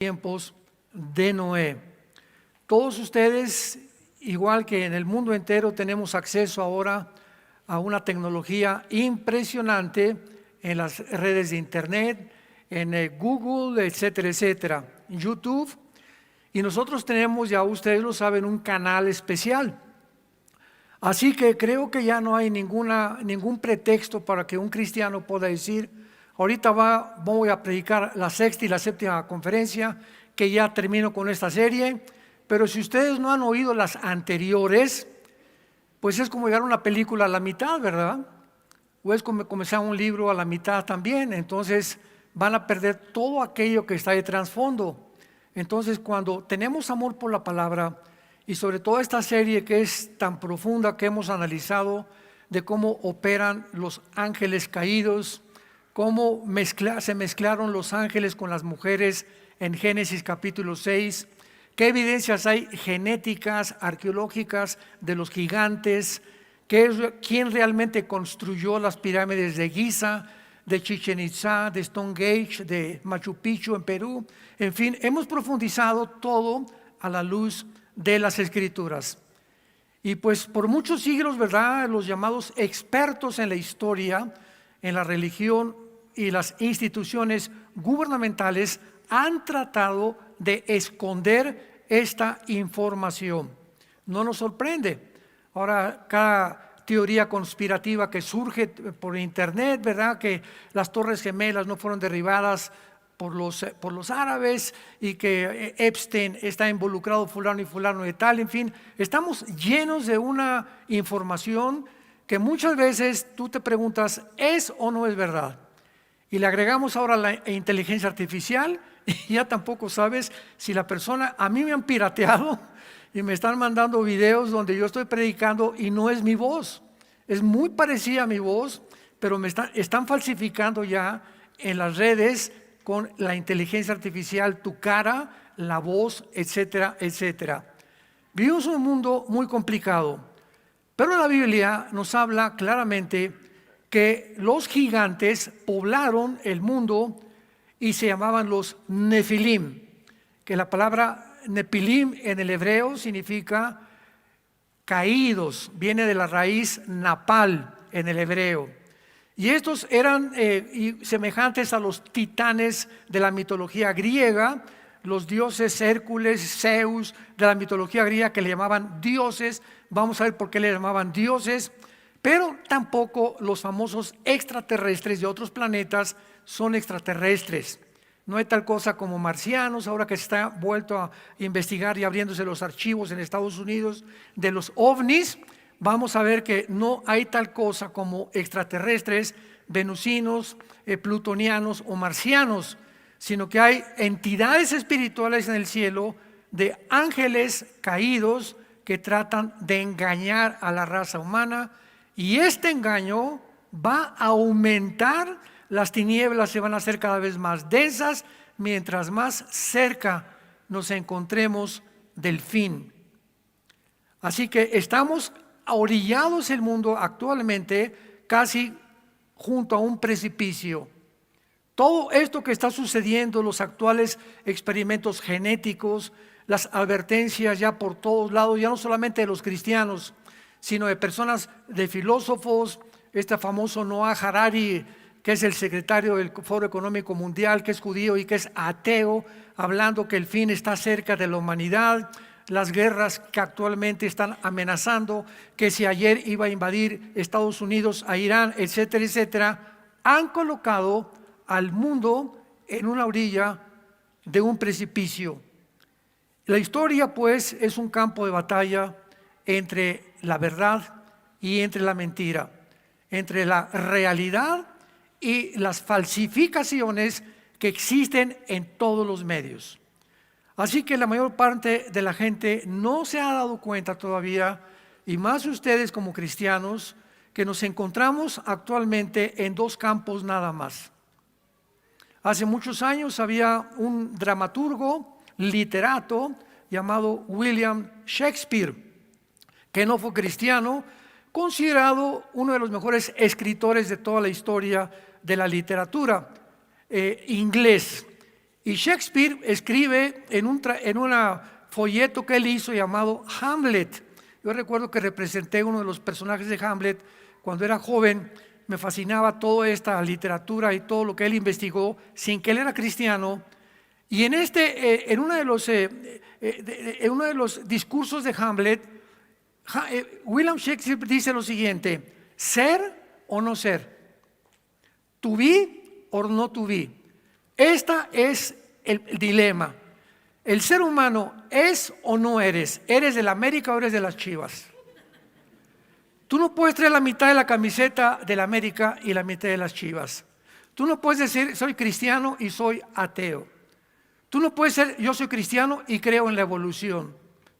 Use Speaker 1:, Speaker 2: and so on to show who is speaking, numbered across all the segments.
Speaker 1: Tiempos de Noé. Todos ustedes, igual que en el mundo entero, tenemos acceso ahora a una tecnología impresionante en las redes de internet, en Google, etcétera, etcétera, YouTube. Y nosotros tenemos, ya ustedes lo saben, un canal especial. Así que creo que ya no hay ningún pretexto para que un cristiano pueda decir: ahorita voy a predicar la sexta y la séptima conferencia, que ya termino con esta serie, pero si ustedes no han oído las anteriores, pues es como llegar a una película a la mitad, ¿verdad? O es como comenzar un libro a la mitad también. Entonces van a perder todo aquello que está de trasfondo. Entonces, cuando tenemos amor por la palabra, y sobre todo esta serie que es tan profunda, que hemos analizado de cómo operan los ángeles caídos, cómo se mezclaron los ángeles con las mujeres en Génesis capítulo 6, qué evidencias hay genéticas, arqueológicas de los gigantes, quién realmente construyó las pirámides de Giza, de Chichén Itzá, de Stonehenge, de Machu Picchu en Perú. En fin, hemos profundizado todo a la luz de las Escrituras. Y pues por muchos siglos, ¿verdad?, los llamados expertos en la historia, en la religión y las instituciones gubernamentales han tratado de esconder esta información. No nos sorprende. Ahora, cada teoría conspirativa que surge por internet, ¿verdad?, que las Torres Gemelas no fueron derribadas por los árabes y que Epstein está involucrado fulano y fulano de tal. En fin, estamos llenos de una información que muchas veces tú te preguntas: ¿es o no es verdad? Y le agregamos ahora la inteligencia artificial y ya tampoco sabes si la persona… A mí me han pirateado y me están mandando videos donde yo estoy predicando y no es mi voz. Es muy parecida a mi voz, pero están falsificando ya en las redes con la inteligencia artificial tu cara, la voz, etcétera, etcétera. Vivimos un mundo muy complicado, pero la Biblia nos habla claramente que los gigantes poblaron el mundo y se llamaban los Nefilim, que la palabra Nepilim en el hebreo significa caídos, viene de la raíz napal en el hebreo. Y estos eran semejantes a los titanes de la mitología griega, los dioses Hércules, Zeus de la mitología griega, que le llamaban dioses. Vamos a ver por qué le llamaban dioses. Pero tampoco los famosos extraterrestres de otros planetas son extraterrestres. No hay tal cosa como marcianos. Ahora que se está vuelto a investigar y abriéndose los archivos en Estados Unidos de los ovnis, vamos a ver que no hay tal cosa como extraterrestres, venusinos, plutonianos o marcianos, sino que hay entidades espirituales en el cielo de ángeles caídos que tratan de engañar a la raza humana, y este engaño va a aumentar. Las tinieblas se van a hacer cada vez más densas mientras más cerca nos encontremos del fin. Así que estamos orillados el mundo actualmente casi junto a un precipicio. Todo esto que está sucediendo, los actuales experimentos genéticos, las advertencias ya por todos lados, ya no solamente de los cristianos, sino de personas, de filósofos, este famoso Noah Harari, que es el secretario del Foro Económico Mundial, que es judío y que es ateo, hablando que el fin está cerca de la humanidad. Las guerras que actualmente están amenazando, que si ayer iba a invadir Estados Unidos a Irán, etcétera, etcétera, han colocado al mundo en una orilla de un precipicio. La historia, pues, es un campo de batalla entre la verdad y entre la mentira, entre la realidad y las falsificaciones que existen en todos los medios. Así que la mayor parte de la gente no se ha dado cuenta todavía, y más ustedes como cristianos, que nos encontramos actualmente en dos campos nada más. Hace muchos años había un dramaturgo, literato, llamado William Shakespeare, que no fue cristiano, considerado uno de los mejores escritores de toda la historia de la literatura inglés. Y Shakespeare escribe en un folleto que él hizo llamado Hamlet. Yo recuerdo que representé uno de los personajes de Hamlet cuando era joven. Me fascinaba toda esta literatura y todo lo que él investigó sin que él era cristiano. Y en uno de los discursos de Hamlet, William Shakespeare dice lo siguiente: ser o no ser, to be or not to be. Esta es el dilema. El ser humano es o no eres. ¿Eres del América o eres de las Chivas? Tú no puedes traer la mitad de la camiseta del América y la mitad de las Chivas. Tú no puedes decir soy cristiano y soy ateo. Tú no puedes ser yo soy cristiano y creo en la evolución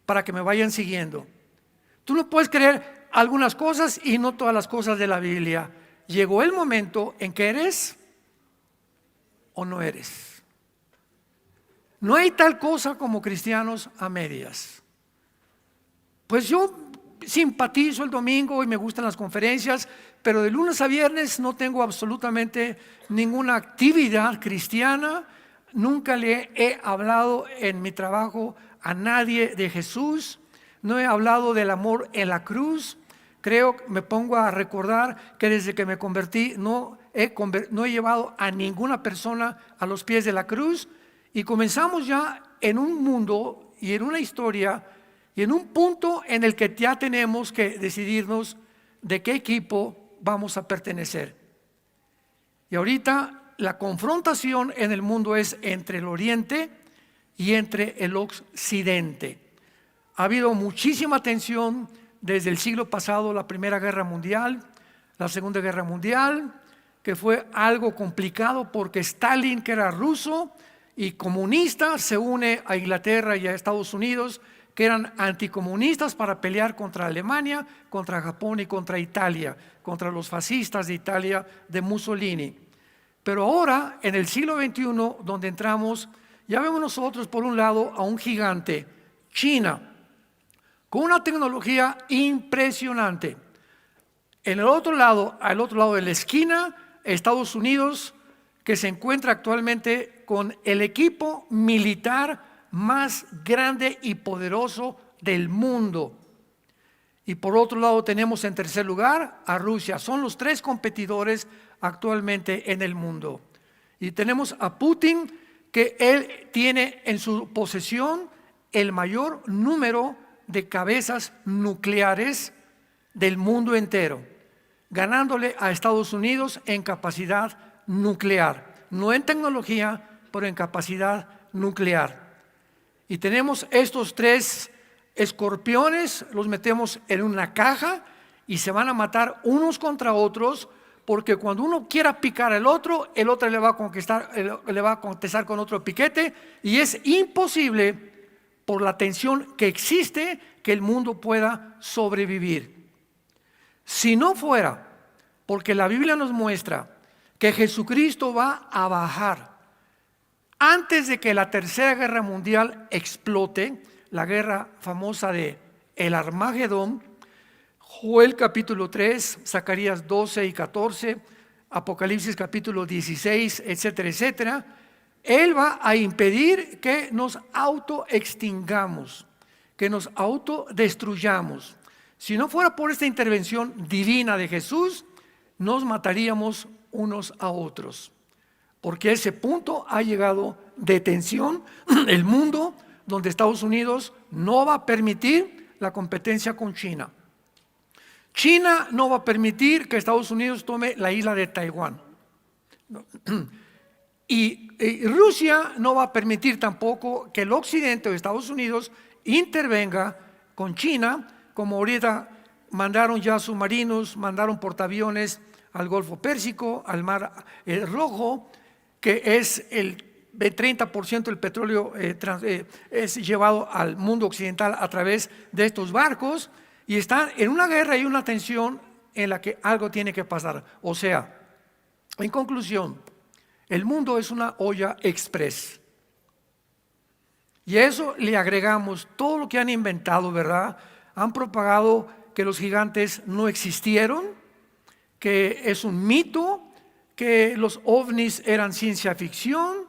Speaker 1: para que me vayan siguiendo. Tú no puedes creer algunas cosas y no todas las cosas de la Biblia. Llegó el momento en que eres o no eres. No hay tal cosa como cristianos a medias. Pues yo simpatizo el domingo y me gustan las conferencias, pero de lunes a viernes no tengo absolutamente ninguna actividad cristiana. Nunca le he hablado en mi trabajo a nadie de Jesús. No he hablado del amor en la cruz. Me pongo a recordar que desde que me convertí no he llevado a ninguna persona a los pies de la cruz. Y comenzamos ya en un mundo y en una historia y en un punto en el que ya tenemos que decidirnos de qué equipo vamos a pertenecer. Y ahorita la confrontación en el mundo es entre el Oriente y entre el Occidente. Ha habido muchísima tensión desde el siglo pasado, la Primera Guerra Mundial, la Segunda Guerra Mundial, que fue algo complicado porque Stalin, que era ruso y comunista, se une a Inglaterra y a Estados Unidos, que eran anticomunistas, para pelear contra Alemania, contra Japón y contra Italia, contra los fascistas de Italia de Mussolini. Pero ahora, en el siglo XXI, donde entramos, ya vemos nosotros por un lado a un gigante, China, con una tecnología impresionante. Al otro lado de la esquina, Estados Unidos, que se encuentra actualmente con el equipo militar más grande y poderoso del mundo. Y por otro lado tenemos en tercer lugar a Rusia. Son los tres competidores actualmente en el mundo. Y tenemos a Putin, que él tiene en su posesión el mayor número de cabezas nucleares del mundo entero, ganándole a Estados Unidos en capacidad nuclear, no en tecnología, pero en capacidad nuclear. Y tenemos estos tres escorpiones, los metemos en una caja y se van a matar unos contra otros, porque cuando uno quiera picar al otro, el otro le va a contestar con otro piquete, y es imposible por la tensión que existe que el mundo pueda sobrevivir. Si no fuera porque la Biblia nos muestra que Jesucristo va a bajar antes de que la Tercera Guerra Mundial explote, la guerra famosa de el Armagedón, Joel capítulo 3, Zacarías 12 y 14, Apocalipsis capítulo 16, etcétera, etcétera. Él va a impedir que nos autoextingamos, que nos autodestruyamos. Si no fuera por esta intervención divina de Jesús, nos mataríamos unos a otros, porque a ese punto ha llegado de tensión el mundo, donde Estados Unidos no va a permitir la competencia con China. China no va a permitir que Estados Unidos tome la isla de Taiwán. Y Rusia no va a permitir tampoco que el occidente o Estados Unidos intervenga con China, como ahorita mandaron ya submarinos, mandaron portaaviones al Golfo Pérsico, al Mar Rojo, que es el 30% del petróleo es llevado al mundo occidental a través de estos barcos, y están en una guerra y una tensión en la que algo tiene que pasar. O sea, en conclusión, el mundo es una olla express. Y a eso le agregamos todo lo que han inventado, ¿verdad? Han propagado que los gigantes no existieron, que es un mito, que los ovnis eran ciencia ficción,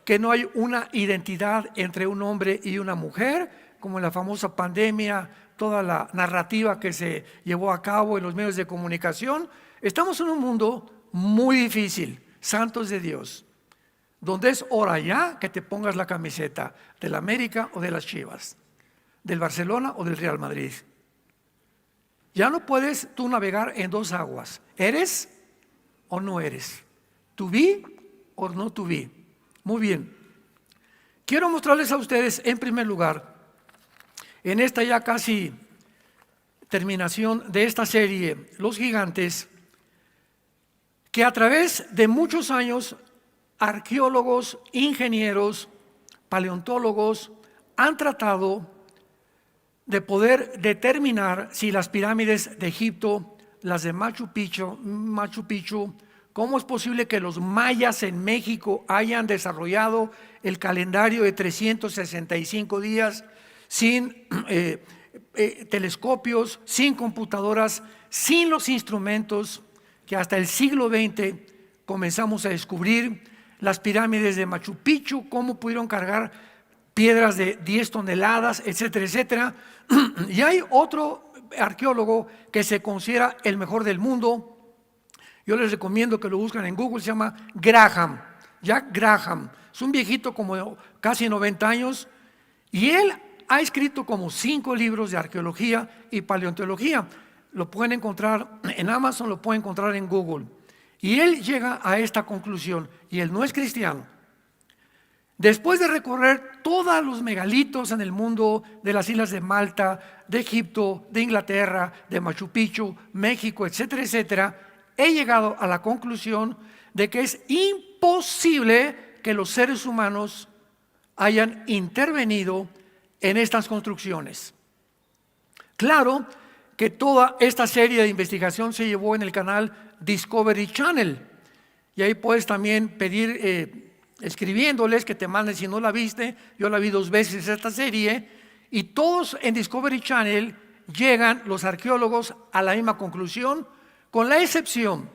Speaker 1: que no hay una identidad entre un hombre y una mujer, como en la famosa pandemia, toda la narrativa que se llevó a cabo en los medios de comunicación. Estamos en un mundo muy difícil, santos de Dios, donde es hora ya que te pongas la camiseta del América o de las Chivas, del Barcelona o del Real Madrid. Ya no puedes tú navegar en dos aguas, ¿eres o no eres? ¿To be or not to be? Muy bien, quiero mostrarles a ustedes en primer lugar, en esta ya casi terminación de esta serie, Los Gigantes, que a través de muchos años arqueólogos, ingenieros, paleontólogos han tratado de poder determinar si las pirámides de Egipto, las de Machu Picchu, cómo es posible que los mayas en México hayan desarrollado el calendario de 365 días sin telescopios, sin computadoras, sin los instrumentos que hasta el siglo XX comenzamos a descubrir. Las pirámides de Machu Picchu, cómo pudieron cargar piedras de 10 toneladas, etcétera, etcétera. Y hay otro arqueólogo que se considera el mejor del mundo. Yo les recomiendo que lo busquen en Google, se llama Graham, Jack Graham. Es un viejito como casi 90 años y él ha escrito como 5 libros de arqueología y paleontología. Lo pueden encontrar en Amazon, lo pueden encontrar en Google. Y él llega a esta conclusión, y él no es cristiano. Después de recorrer todos los megalitos en el mundo de las islas de Malta, de Egipto, de Inglaterra, de Machu Picchu, México, etcétera, etcétera, he llegado a la conclusión de que es imposible que los seres humanos hayan intervenido en estas construcciones. Claro que toda esta serie de investigación se llevó en el canal Discovery Channel, y ahí puedes también pedir escribiéndoles que te manden si no la viste. Yo la vi 2 veces esta serie, y todos en Discovery Channel llegan los arqueólogos a la misma conclusión, con la excepción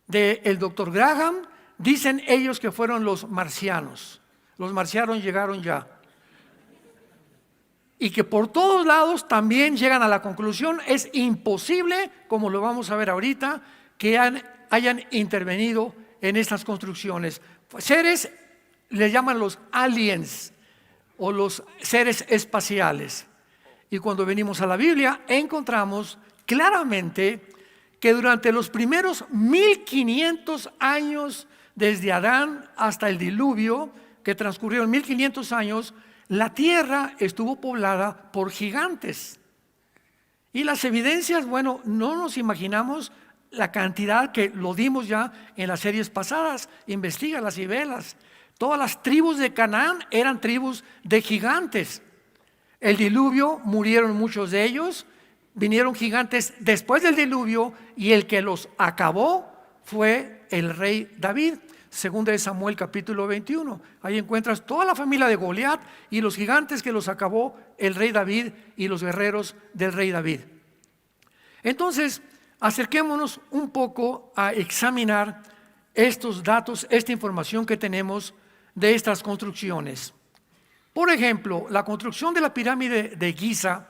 Speaker 1: del doctor Graham. Dicen ellos que fueron los marcianos. Los marcianos llegaron ya. Y que por todos lados también llegan a la conclusión, es imposible, como lo vamos a ver ahorita, que hayan intervenido en estas construcciones. Seres, le llaman los aliens o los seres espaciales. Y cuando venimos a la Biblia encontramos claramente que durante los primeros 1500 años, desde Adán hasta el diluvio, que transcurrieron 1500 años, la tierra estuvo poblada por gigantes. Y las evidencias, bueno, no nos imaginamos la cantidad que lo dimos ya en las series pasadas. Investígalas y velas. Todas las tribus de Canaán eran tribus de gigantes. El diluvio, murieron muchos de ellos. Vinieron gigantes después del diluvio, y el que los acabó fue el rey David. Segunda de Samuel capítulo 21, ahí encuentras toda la familia de Goliat y los gigantes que los acabó el rey David y los guerreros del rey David. Entonces, acerquémonos un poco a examinar estos datos, esta información que tenemos de estas construcciones. Por ejemplo, la construcción de la pirámide de Giza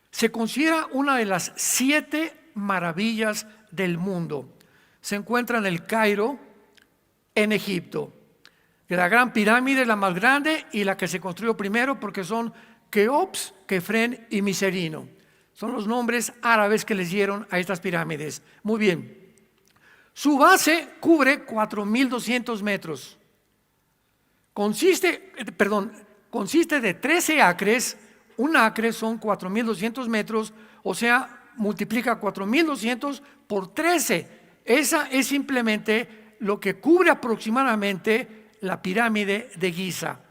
Speaker 1: se considera una de las 7 maravillas del mundo. Se encuentra en el Cairo, en Egipto. La gran pirámide es la más grande y la que se construyó primero, porque son Keops, Kefren y Miserino. Son los nombres árabes que les dieron a estas pirámides. Muy bien. Su base cubre 4.200 metros. Consiste de 13 acres. Un acre son 4.200 metros, o sea, multiplica 4.200 por 13. Esa es simplemente lo que cubre aproximadamente la pirámide de Giza.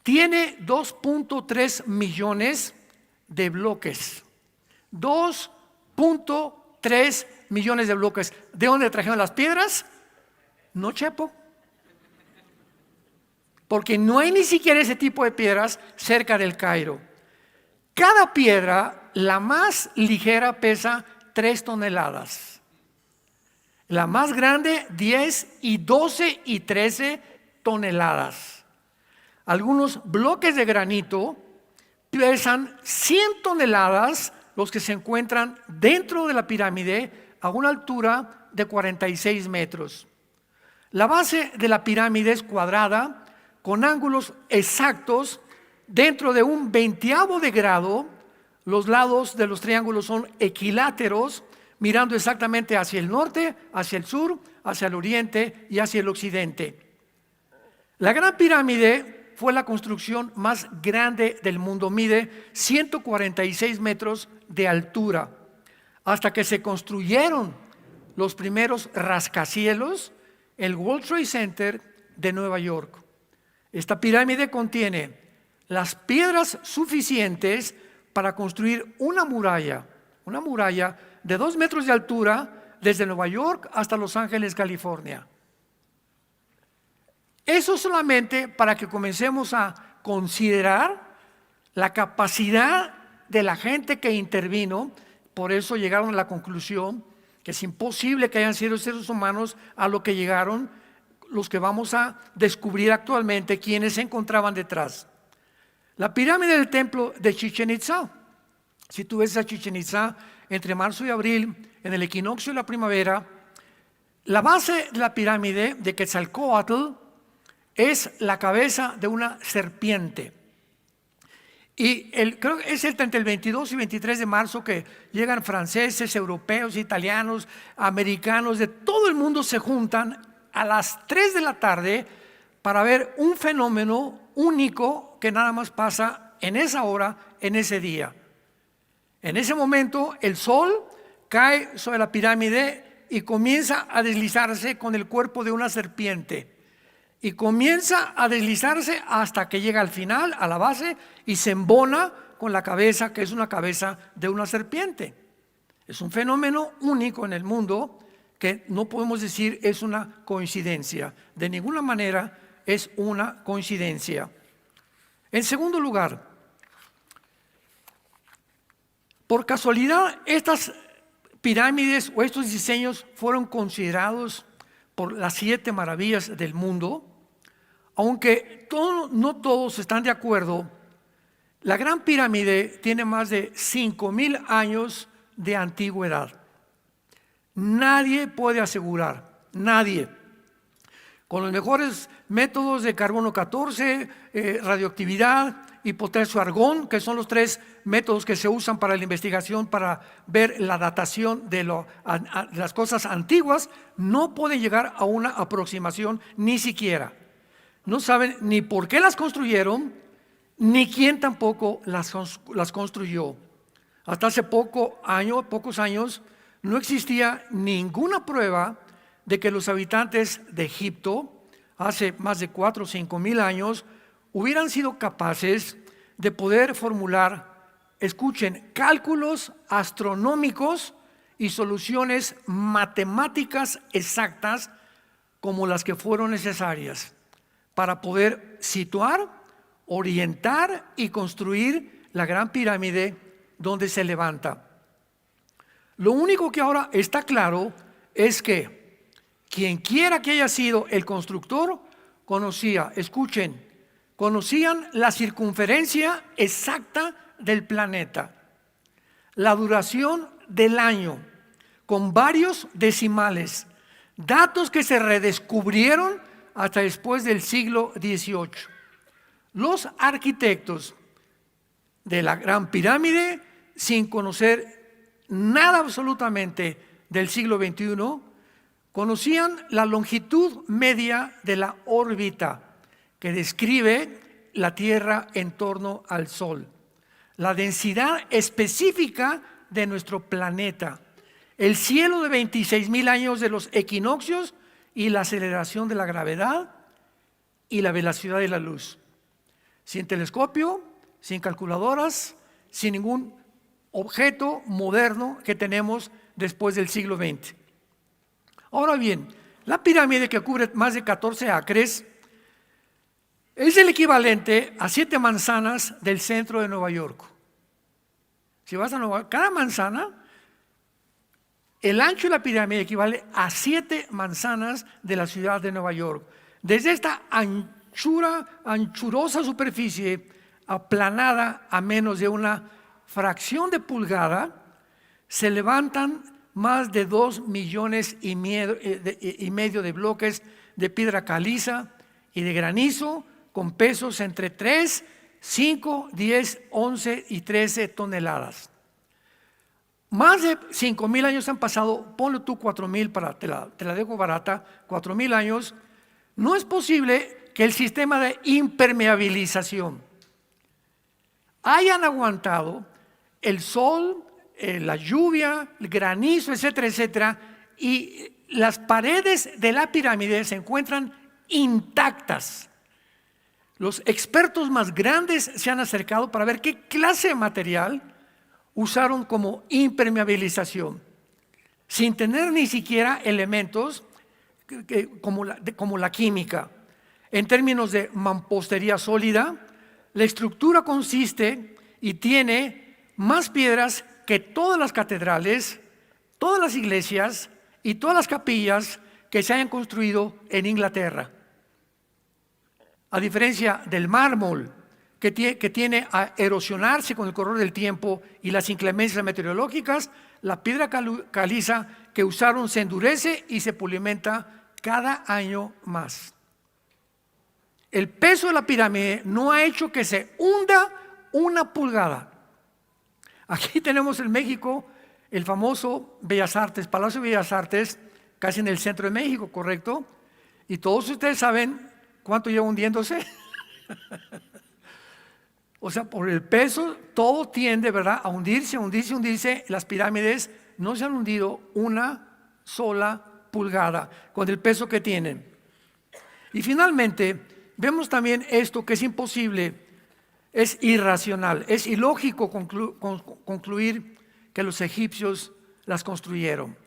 Speaker 1: Tiene 2.3 millones de bloques. 2.3 millones de bloques. ¿De dónde trajeron las piedras? No, Chepo. Porque no hay ni siquiera ese tipo de piedras cerca del Cairo. Cada piedra, la más ligera, pesa 3 toneladas. La más grande, 10 y 12 y 13 toneladas. Algunos bloques de granito pesan 100 toneladas, los que se encuentran dentro de la pirámide a una altura de 46 metros. La base de la pirámide es cuadrada, con ángulos exactos dentro de un 20avo de grado. Los lados de los triángulos son equiláteros, mirando exactamente hacia el norte, hacia el sur, hacia el oriente y hacia el occidente. La Gran Pirámide fue la construcción más grande del mundo, mide 146 metros de altura, hasta que se construyeron los primeros rascacielos, el World Trade Center de Nueva York. Esta pirámide contiene las piedras suficientes para construir una muralla de 2 metros de altura desde Nueva York hasta Los Ángeles, California. Eso solamente para que comencemos a considerar la capacidad de la gente que intervino. Por eso llegaron a la conclusión que es imposible que hayan sido seres humanos a lo que llegaron los que vamos a descubrir actualmente quienes se encontraban detrás. La pirámide del templo de Chichén Itzá. Si tú ves a Chichén Itzá entre marzo y abril, en el equinoccio de la primavera, la base de la pirámide de Quetzalcóatl es la cabeza de una serpiente. Y creo que es entre el 22 y 23 de marzo que llegan franceses, europeos, italianos, americanos, de todo el mundo se juntan a las 3 de la tarde para ver un fenómeno único que nada más pasa en esa hora, en ese día. En ese momento el sol cae sobre la pirámide y comienza a deslizarse con el cuerpo de una serpiente. Y comienza a deslizarse hasta que llega al final, a la base, y se embona con la cabeza, que es una cabeza de una serpiente. Es un fenómeno único en el mundo que no podemos decir es una coincidencia. De ninguna manera es una coincidencia. En segundo lugar, por casualidad, estas pirámides o estos diseños fueron considerados por las 7 maravillas del mundo. Aunque no todos están de acuerdo, la Gran Pirámide tiene más de 5,000 años de antigüedad. Nadie puede asegurar, nadie, con los mejores métodos de carbono 14, radioactividad y potasio-argón, que son los 3 métodos que se usan para la investigación para ver la datación de las cosas antiguas, no pueden llegar a una aproximación ni siquiera. No saben ni por qué las construyeron, ni quién tampoco las construyó. Hasta hace pocos años, no existía ninguna prueba de que los habitantes de Egipto, hace más de 4 o 5 mil años, hubieran sido capaces de poder formular, escuchen, cálculos astronómicos y soluciones matemáticas exactas como las que fueron necesarias para poder situar, orientar y construir la Gran Pirámide donde se levanta. Lo único que ahora está claro es que quien quiera que haya sido el constructor conocían la circunferencia exacta del planeta, la duración del año, con varios decimales, datos que se redescubrieron hasta después del siglo XVIII. Los arquitectos de la Gran Pirámide, sin conocer nada absolutamente del siglo XXI, conocían la longitud media de la órbita que describe la Tierra en torno al Sol, la densidad específica de nuestro planeta, el cielo de 26,000 años de los equinoccios y la aceleración de la gravedad y la velocidad de la luz. Sin telescopio, sin calculadoras, sin ningún objeto moderno que tenemos después del siglo XX. Ahora bien, la pirámide, que cubre más de 14 acres, es el equivalente a 7 manzanas del centro de Nueva York. Si vas a Nueva York, cada manzana, el ancho de la pirámide equivale a 7 manzanas de la ciudad de Nueva York. Desde esta anchurosa superficie aplanada a menos de una fracción de pulgada, se levantan más de 2,5 millones de bloques de piedra caliza y de granizo con pesos entre 3, 5, 10, 11 y 13 toneladas. Más de 5,000 años han pasado, ponle tú 4,000 te la dejo barata, 4,000 años. No es posible que el sistema de impermeabilización hayan aguantado el sol, la lluvia, el granizo, etcétera, etcétera, y las paredes de la pirámide se encuentran intactas. Los expertos más grandes se han acercado para ver qué clase de material usaron como impermeabilización, sin tener ni siquiera elementos como la química. En términos de mampostería sólida, la estructura consiste y tiene más piedras que todas las catedrales, todas las iglesias y todas las capillas que se hayan construido en Inglaterra. A diferencia del mármol, que tiene a erosionarse con el correr del tiempo y las inclemencias meteorológicas, la piedra caliza que usaron se endurece y se pulimenta cada año más. El peso de la pirámide no ha hecho que se hunda una pulgada. Aquí tenemos en México el famoso Bellas Artes, Palacio de Bellas Artes, casi en el centro de México, ¿correcto? Y todos ustedes saben cuánto lleva hundiéndose. O sea, por el peso, todo tiende, ¿verdad?, a hundirse, hundirse, hundirse. Las pirámides no se han hundido una sola pulgada con el peso que tienen. Y finalmente, vemos también esto que es imposible, es irracional, es ilógico concluir que los egipcios las construyeron.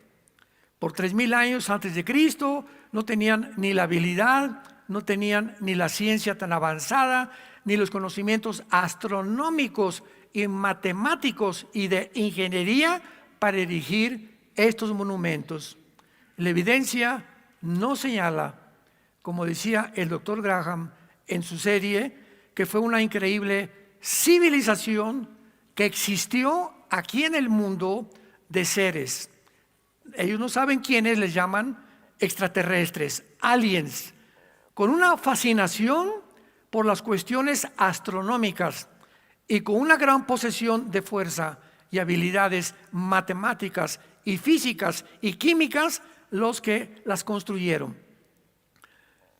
Speaker 1: Por 3,000 años antes de Cristo no tenían ni la habilidad, no tenían ni la ciencia tan avanzada, ni los conocimientos astronómicos y matemáticos y de ingeniería para erigir estos monumentos. La evidencia no señala, como decía el doctor Graham en su serie, que fue una increíble civilización que existió aquí en el mundo de seres. Ellos no saben quiénes, les llaman extraterrestres, aliens, con una fascinación por las cuestiones astronómicas y con una gran posesión de fuerza y habilidades matemáticas y físicas y químicas los que las construyeron.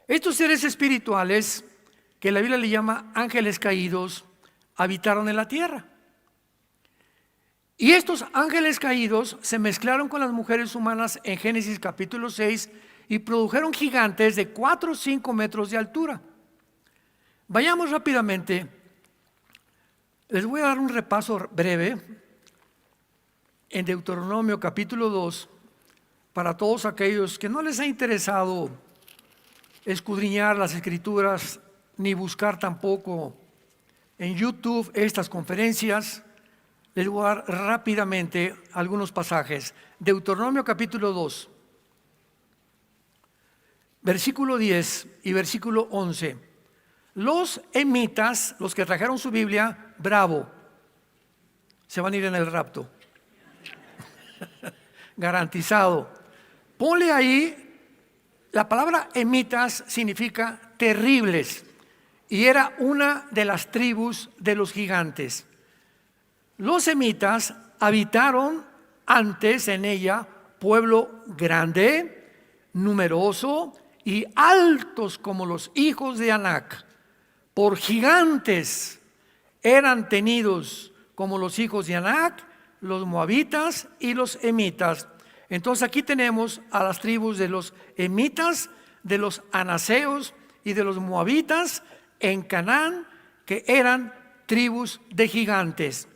Speaker 1: Estos seres espirituales, que la Biblia le llama ángeles caídos, habitaron en la tierra. Y estos ángeles caídos se mezclaron con las mujeres humanas en Génesis capítulo 6 y produjeron gigantes de 4 o 5 metros de altura. Vayamos rápidamente, les voy a dar un repaso breve en Deuteronomio capítulo 2 para todos aquellos que no les ha interesado escudriñar las escrituras ni buscar tampoco en YouTube estas conferencias. Les voy a dar rápidamente algunos pasajes. Deuteronomio capítulo 2, versículo 10 y versículo 11. Los emitas, los que trajeron su Biblia, bravo, se van a ir en el rapto. Garantizado. Ponle ahí, la palabra emitas significa terribles y era una de las tribus de los gigantes. Los emitas habitaron antes en ella pueblo grande, numeroso y altos como los hijos de Anac. Por gigantes eran tenidos como los hijos de Anac, los moabitas y los emitas. Entonces aquí tenemos a las tribus de los emitas, de los anaseos y de los moabitas en Canaán, que eran tribus de gigantes.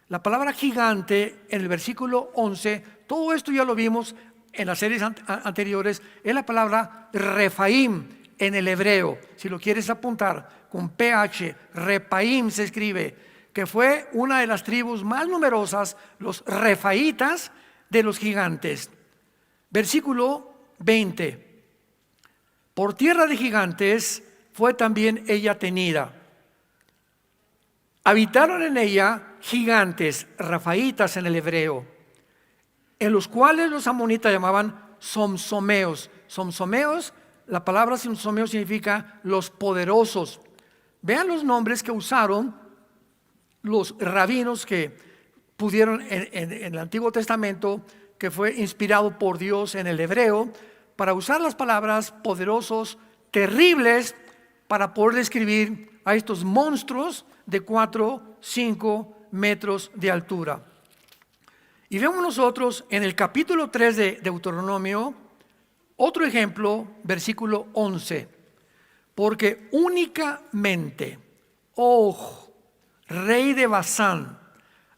Speaker 1: La palabra gigante en el versículo 11, todo esto ya lo vimos en las series anteriores, es la palabra Refaim en el hebreo. Si lo quieres apuntar con PH, Refaim se escribe, que fue una de las tribus más numerosas, los refaitas de los gigantes. Versículo 20. Por tierra de gigantes fue también ella tenida. Habitaron en ella gigantes, rafaitas en el hebreo, en los cuales los amonitas llamaban somsomeos. Somsomeos, la palabra somsomeo significa los poderosos. Vean los nombres que usaron los rabinos que pudieron en el Antiguo Testamento, que fue inspirado por Dios en el hebreo, para usar las palabras poderosos, terribles, para poder describir a estos monstruos de 4, 5 metros de altura. Y vemos nosotros en el capítulo 3 de Deuteronomio, otro ejemplo, versículo 11. Porque únicamente Og, rey de Basán,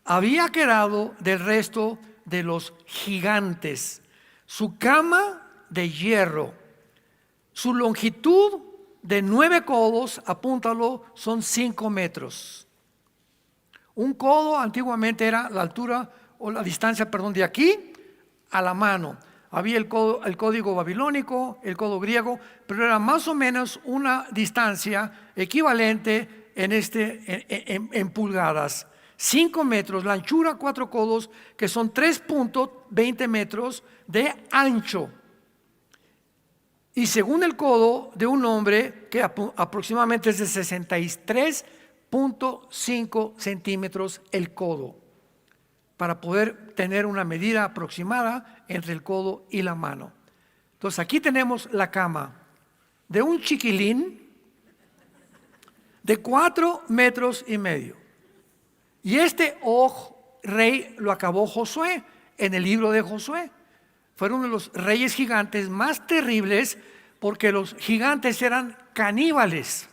Speaker 1: había quedado del resto de los gigantes. Su cama de hierro, su longitud de 9 codos, apúntalo, son 5 metros. Un codo antiguamente era la altura o la distancia, de aquí a la mano. Había el código babilónico, el codo griego, pero era más o menos una distancia equivalente en pulgadas. 5 metros, la anchura 4 codos, que son 3.20 metros de ancho. Y según el codo de un hombre, que aproximadamente es de 63.5 centímetros el codo, para poder tener una medida aproximada entre el codo y la mano. Entonces aquí tenemos la cama de un chiquilín de 4 metros y medio. Y este Og, rey, lo acabó Josué en el libro de Josué. Fueron uno de los reyes gigantes más terribles, porque los gigantes eran caníbales.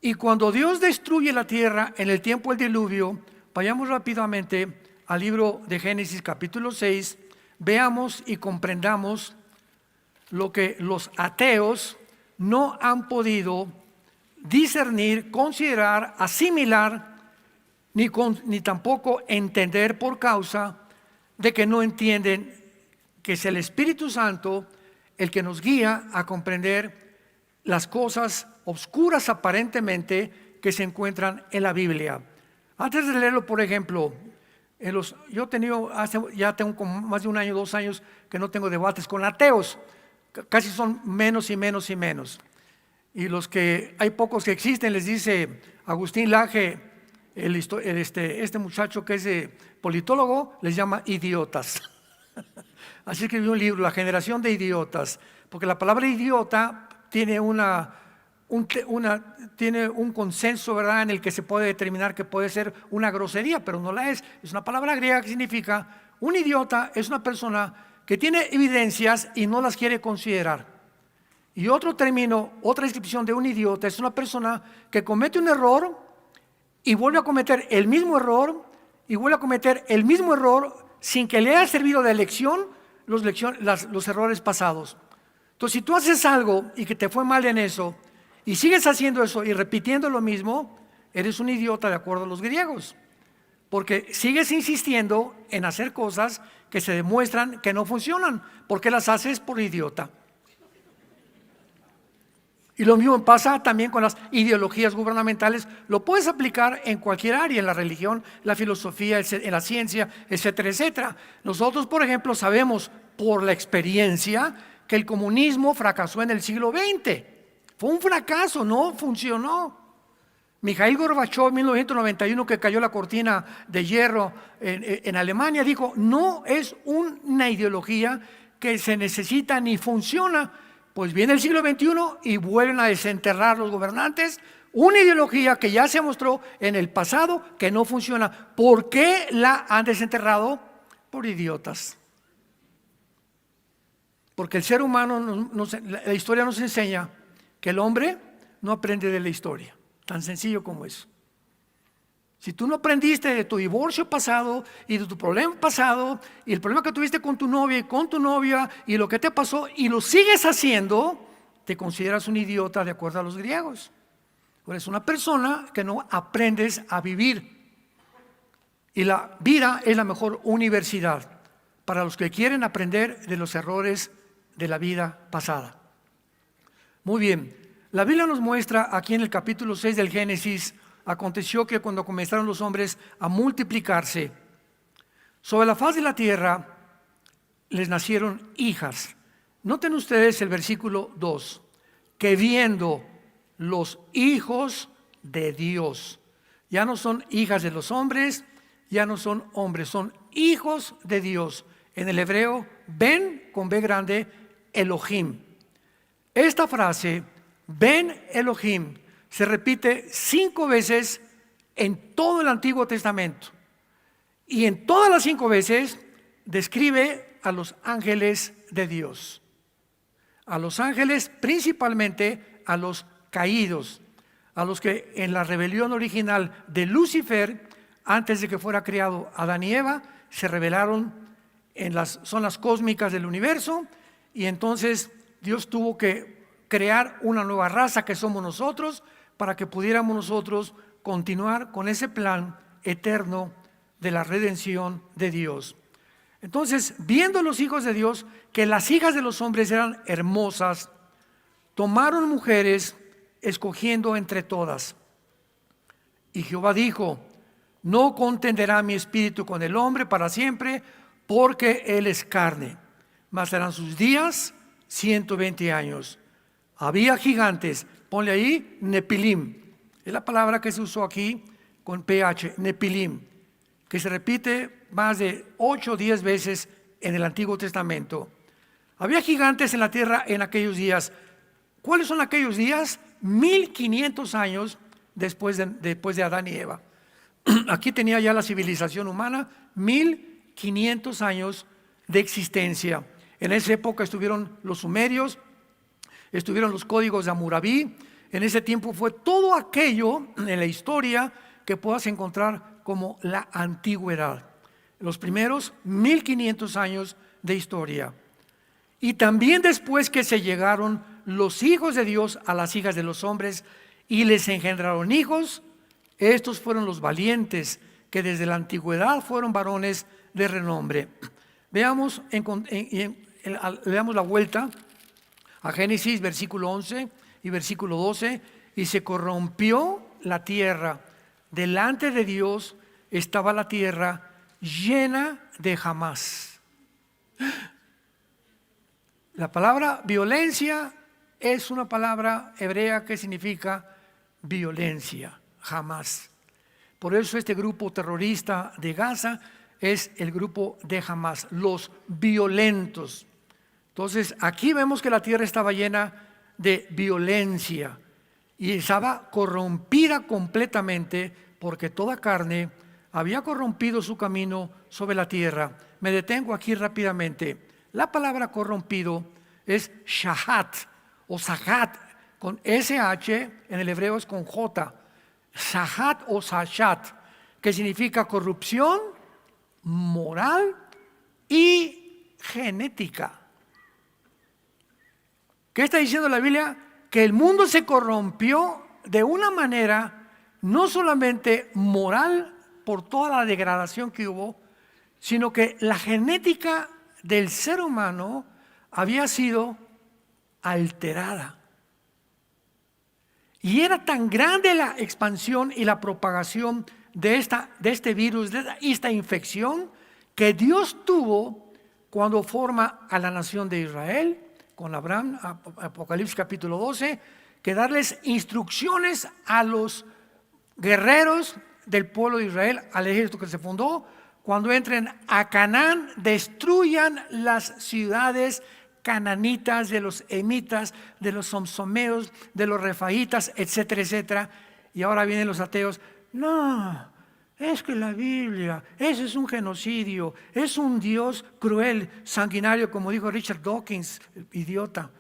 Speaker 1: Y cuando Dios destruye la tierra en el tiempo del diluvio, vayamos rápidamente al libro de Génesis capítulo 6, veamos y comprendamos lo que los ateos no han podido discernir, considerar, asimilar, ni tampoco entender, por causa de que no entienden que es el Espíritu Santo el que nos guía a comprender las cosas oscuras aparentemente que se encuentran en la Biblia. Antes de leerlo, por ejemplo, yo he tenido, ya tengo como más de un año, 2 años que no tengo debates con ateos. Casi son menos y menos y menos. Y hay pocos que existen, les dice Agustín Laje, este muchacho que es politólogo, les llama idiotas. Así escribió un libro, La generación de idiotas, porque la palabra idiota tiene tiene un consenso, ¿verdad?, en el que se puede determinar que puede ser una grosería, pero no la es. Es una palabra griega que significa, un idiota es una persona que tiene evidencias y no las quiere considerar. Y otro término, otra descripción de un idiota es una persona que comete un error y vuelve a cometer el mismo error y vuelve a cometer el mismo error sin que le haya servido de lección los errores pasados. Entonces, si tú haces algo y que te fue mal en eso y sigues haciendo eso y repitiendo lo mismo, eres un idiota de acuerdo a los griegos, porque sigues insistiendo en hacer cosas que se demuestran que no funcionan, porque las haces por idiota. Y lo mismo pasa también con las ideologías gubernamentales. Lo puedes aplicar en cualquier área, en la religión, la filosofía, en la ciencia, etcétera, etcétera. Nosotros, por ejemplo, sabemos por la experiencia que el comunismo fracasó en el siglo XX. Fue un fracaso, no funcionó. Mikhail Gorbachev en 1991, que cayó la cortina de hierro en Alemania, dijo: no es una ideología que se necesita ni funciona. Pues viene el siglo XXI y vuelven a desenterrar los gobernantes una ideología que ya se mostró en el pasado que no funciona. ¿Por qué la han desenterrado? Por idiotas. Porque el ser humano, la historia nos enseña que el hombre no aprende de la historia. Tan sencillo como eso. Si tú no aprendiste de tu divorcio pasado y de tu problema pasado y el problema que tuviste con tu novia y con tu novia y lo que te pasó y lo sigues haciendo, te consideras un idiota de acuerdo a los griegos. Eres una persona que no aprendes a vivir. Y la vida es la mejor universidad para los que quieren aprender de los errores de la vida pasada. Muy bien, la Biblia nos muestra aquí en el capítulo 6 del Génesis, aconteció que cuando comenzaron los hombres a multiplicarse, sobre la faz de la tierra les nacieron hijas. Noten ustedes el versículo 2, que viendo los hijos de Dios, ya no son hijas de los hombres, ya no son hombres, son hijos de Dios. En el hebreo, Ben con B grande, Elohim. Esta frase, Ben Elohim, se repite 5 veces en todo el Antiguo Testamento. Y en todas las 5 veces describe a los ángeles de Dios. A los ángeles, principalmente a los caídos, a los que en la rebelión original de Lucifer, antes de que fuera creado Adán y Eva, se rebelaron en las zonas cósmicas del universo, y entonces Dios tuvo que crear una nueva raza que somos nosotros, para que pudiéramos nosotros continuar con ese plan eterno de la redención de Dios. Entonces, viendo los hijos de Dios que las hijas de los hombres eran hermosas, tomaron mujeres escogiendo entre todas. Y Jehová dijo: no contenderá mi espíritu con el hombre para siempre, porque él es carne, mas serán sus días 120 años. Había gigantes, ponle ahí Nepilim, es la palabra que se usó aquí con PH, Nepilim, que se repite más de 8 o 10 veces en el Antiguo Testamento. Había gigantes en la tierra en aquellos días. ¿Cuáles son aquellos días? 1500 años después de Adán y Eva. Aquí tenía ya la civilización humana 1500 años de existencia. En esa época estuvieron los sumerios, estuvieron los códigos de Hammurabi. En ese tiempo fue todo aquello en la historia que puedas encontrar como la antigüedad. Los primeros 1500 años de historia. Y también después que se llegaron los hijos de Dios a las hijas de los hombres y les engendraron hijos, estos fueron los valientes que desde la antigüedad fueron varones de renombre. Veamos la vuelta a Génesis versículo 11 y versículo 12. Y se corrompió la tierra, delante de Dios estaba la tierra llena de Jamás. La palabra violencia es una palabra hebrea que significa violencia, Jamás. Por eso este grupo terrorista de Gaza es el grupo de Jamás, los violentos. Entonces aquí vemos que la tierra estaba llena de violencia y estaba corrompida completamente, porque toda carne había corrompido su camino sobre la tierra. Me detengo aquí rápidamente. La palabra corrompido es shahat o sahat, con SH, en el hebreo es con J, sahat o sashat, que significa corrupción moral y genética. ¿Qué está diciendo la Biblia? Que el mundo se corrompió de una manera no solamente moral por toda la degradación que hubo, sino que la genética del ser humano había sido alterada. Y era tan grande la expansión y la propagación de este virus, de esta infección, que Dios tuvo cuando forma a la nación de Israel, con Abraham, Apocalipsis capítulo 12, que darles instrucciones a los guerreros del pueblo de Israel, al ejército que se fundó: cuando entren a Canaán, destruyan las ciudades cananitas, de los emitas, de los somsomeos, de los refaitas, etcétera, etcétera. Y ahora vienen los ateos: no, es que la Biblia, ese es un genocidio, es un Dios cruel, sanguinario, como dijo Richard Dawkins, el idiota.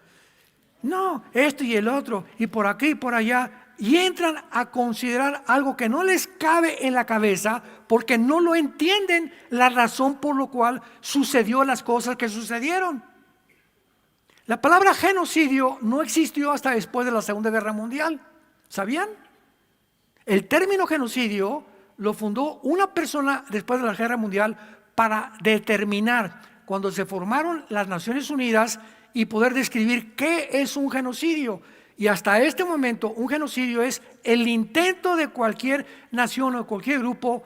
Speaker 1: No, esto y el otro, y por aquí y por allá. Y entran a considerar algo que no les cabe en la cabeza, porque no lo entienden, la razón por la cual sucedió las cosas que sucedieron. La palabra genocidio no existió hasta después de la Segunda Guerra Mundial. ¿Sabían? El término genocidio lo fundó una persona después de la Guerra Mundial para determinar, cuando se formaron las Naciones Unidas, y poder describir qué es un genocidio. Y hasta este momento un genocidio es el intento de cualquier nación o cualquier grupo